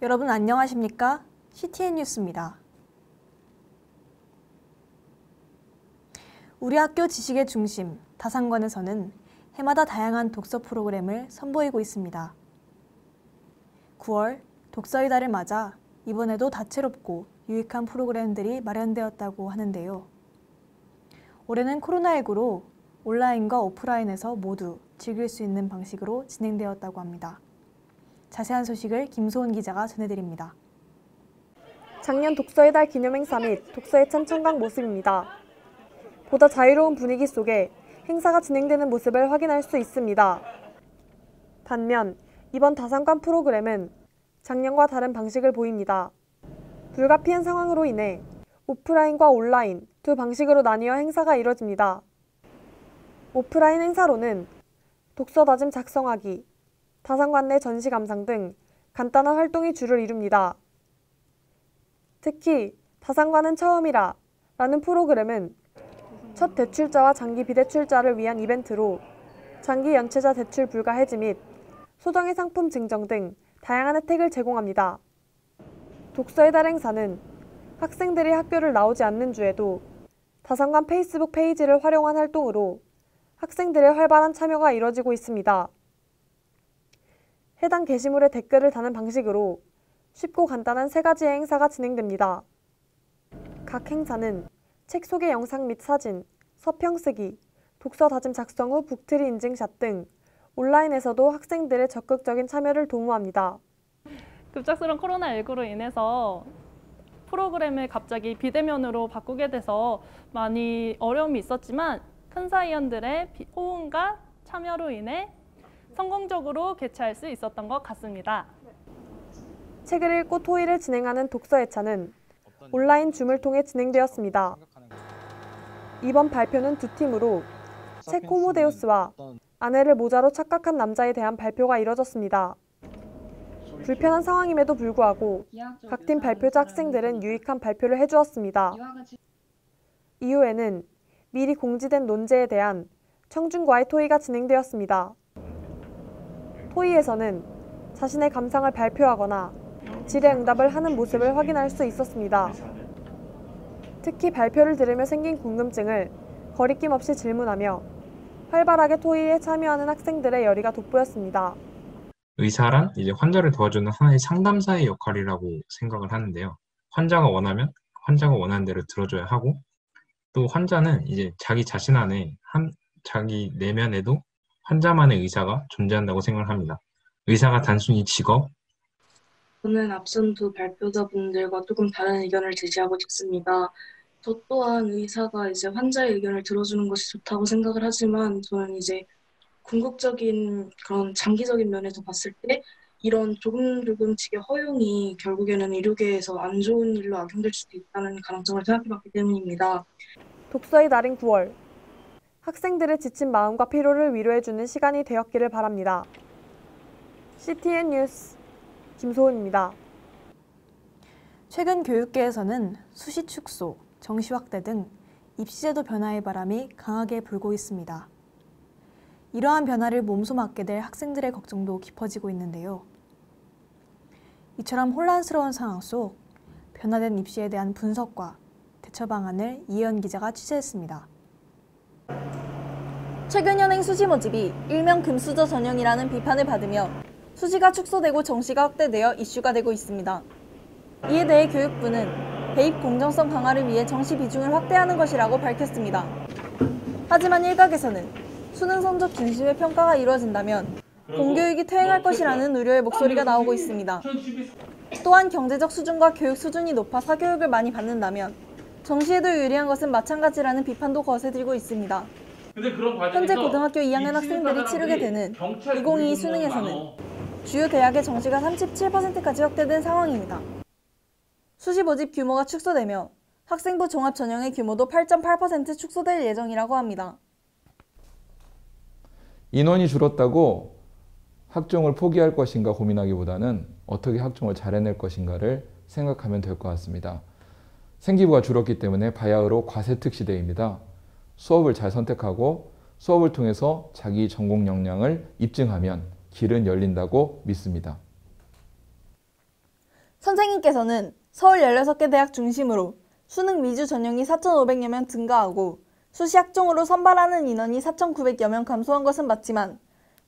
여러분 안녕하십니까? CTN 뉴스입니다. 우리 학교 지식의 중심, 다산관에서는 해마다 다양한 독서 프로그램을 선보이고 있습니다. 9월 독서의 달을 맞아 이번에도 다채롭고 유익한 프로그램들이 마련되었다고 하는데요. 올해는 코로나19로 온라인과 오프라인에서 모두 즐길 수 있는 방식으로 진행되었다고 합니다. 자세한 소식을 김소은 기자가 전해드립니다. 작년 독서의 달 기념행사 및 독서의 참청각 모습입니다. 보다 자유로운 분위기 속에 행사가 진행되는 모습을 확인할 수 있습니다. 반면 이번 다산관 프로그램은 작년과 다른 방식을 보입니다. 불가피한 상황으로 인해 오프라인과 온라인 두 방식으로 나뉘어 행사가 이뤄집니다. 오프라인 행사로는 독서 다짐 작성하기, 다산관 내 전시 감상 등 간단한 활동이 주를 이룹니다. 특히 다산관은 처음이라 라는 프로그램은 첫 대출자와 장기 비대출자를 위한 이벤트로 장기 연체자 대출 불가 해지 및 소정의 상품 증정 등 다양한 혜택을 제공합니다. 독서의 달 행사는 학생들이 학교를 나오지 않는 주에도 다산관 페이스북 페이지를 활용한 활동으로 학생들의 활발한 참여가 이뤄지고 있습니다. 해당 게시물에 댓글을 다는 방식으로 쉽고 간단한 3가지의 행사가 진행됩니다. 각 행사는 책 소개 영상 및 사진, 서평 쓰기, 독서 다짐 작성 후 북트리 인증샷 등 온라인에서도 학생들의 적극적인 참여를 도모합니다. 급작스러운 코로나19로 인해서 프로그램을 갑자기 비대면으로 바꾸게 돼서 많이 어려움이 있었지만 큰 사위원들의 호응과 참여로 인해 성공적으로 개최할 수 있었던 것 같습니다. 책을 읽고 토의를 진행하는 독서회차는 온라인 줌을 통해 진행되었습니다. 이번 발표는 두 팀으로 책 호모데우스와 아내를 모자로 착각한 남자에 대한 발표가 이뤄졌습니다. 불편한 상황임에도 불구하고 각 팀 발표자 학생들은 유익한 발표를 해주었습니다. 이후에는 미리 공지된 논제에 대한 청중과의 토의가 진행되었습니다. 토의에서는 자신의 감상을 발표하거나 질의응답을 하는 모습을 확인할 수 있었습니다. 특히 발표를 들으며 생긴 궁금증을 거리낌 없이 질문하며 활발하게 토의에 참여하는 학생들의 열의가 돋보였습니다. 의사란 이제 환자를 도와주는 하나의 상담사의 역할이라고 생각을 하는데요. 환자가 원하면 환자가 원하는 대로 들어줘야 하고, 또 환자는 이제 자기 자신 안에 자기 내면에도 환자만의 의사가 존재한다고 생각을 합니다. 의사가 단순히 직업? 저는 앞선 두 발표자분들과 조금 다른 의견을 제시하고 싶습니다. 저 또한 의사가 이제 환자의 의견을 들어주는 것이 좋다고 생각을 하지만 저는 이제 궁극적인 그런 장기적인 면에서 봤을 때 이런 조금씩의 허용이 결국에는 의료계에서 안 좋은 일로 악용될 수도 있다는 가능성을 생각해봤기 때문입니다. 독서의 달인 9월, 학생들의 지친 마음과 피로를 위로해주는 시간이 되었기를 바랍니다. CTN 뉴스 김소은입니다. 최근 교육계에서는 수시 축소, 정시 확대 등 입시제도 변화의 바람이 강하게 불고 있습니다. 이러한 변화를 몸소 맞게 될 학생들의 걱정도 깊어지고 있는데요. 이처럼 혼란스러운 상황 속 변화된 입시에 대한 분석과 대처 방안을 이혜연 기자가 취재했습니다. 최근 현행 수시 모집이 일명 금수저 전형이라는 비판을 받으며 수시가 축소되고 정시가 확대되어 이슈가 되고 있습니다. 이에 대해 교육부는 대입 공정성 강화를 위해 정시 비중을 확대하는 것이라고 밝혔습니다. 하지만 일각에서는 수능 성적 중심의 평가가 이루어진다면 공교육이 퇴행할 것이라는 우려의 목소리가 나오고 있습니다. 또한 경제적 수준과 교육 수준이 높아 사교육을 많이 받는다면 정시에도 유리한 것은 마찬가지라는 비판도 거세지고 있습니다. 현재 고등학교 2학년 학생들이 치르게 되는 2022 수능에서는 주요 대학의 정시가 37%까지 확대된 상황입니다. 수시 모집 규모가 축소되며 학생부 종합 전형의 규모도 8.8% 축소될 예정이라고 합니다. 인원이 줄었다고 학종을 포기할 것인가 고민하기보다는 어떻게 학종을 잘 해낼 것인가를 생각하면 될 것 같습니다. 생기부가 줄었기 때문에 바야흐로 과세특시대입니다. 수업을 잘 선택하고 수업을 통해서 자기 전공 역량을 입증하면 길은 열린다고 믿습니다. 선생님께서는 서울 16개 대학 중심으로 수능 미주 전형이 4,500여 명 증가하고 수시 학종으로 선발하는 인원이 4,900여 명 감소한 것은 맞지만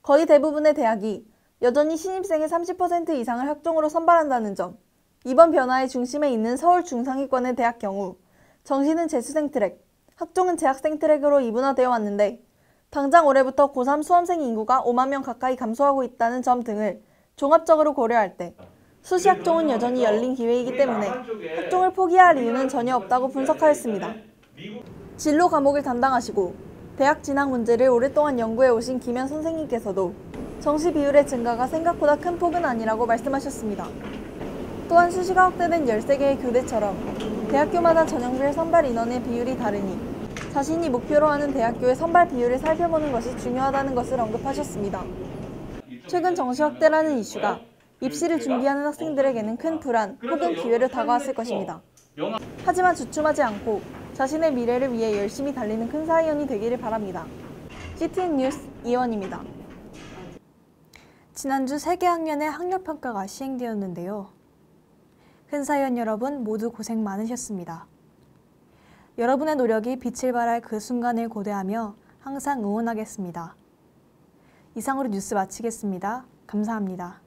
거의 대부분의 대학이 여전히 신입생의 30% 이상을 학종으로 선발한다는 점, 이번 변화의 중심에 있는 서울 중상위권의 대학 경우 정시는 재수생 트랙, 학종은 재학생 트랙으로 이분화되어 왔는데 당장 올해부터 고3 수험생 인구가 5만 명 가까이 감소하고 있다는 점 등을 종합적으로 고려할 때 수시 학종은 여전히 열린 기회이기 때문에 학종을 포기할 이유는 전혀 없다고 분석하였습니다. 진로 과목을 담당하시고 대학 진학 문제를 오랫동안 연구해 오신 김현 선생님께서도 정시 비율의 증가가 생각보다 큰 폭은 아니라고 말씀하셨습니다. 또한 수시가 확대된 13개의 교대처럼 대학교마다 전형별 선발 인원의 비율이 다르니 자신이 목표로 하는 대학교의 선발 비율을 살펴보는 것이 중요하다는 것을 언급하셨습니다. 최근 정시 확대라는 이슈가 입시를 준비하는 학생들에게는 큰 불안 혹은 기회로 다가왔을 것입니다. 하지만 주춤하지 않고 자신의 미래를 위해 열심히 달리는 큰사이언이 되기를 바랍니다. CTN 뉴스 이원입니다. 지난주 세계학년의 학력평가가 시행되었는데요. 큰사이언 여러분 모두 고생 많으셨습니다. 여러분의 노력이 빛을 발할 그 순간을 고대하며 항상 응원하겠습니다. 이상으로 뉴스 마치겠습니다. 감사합니다.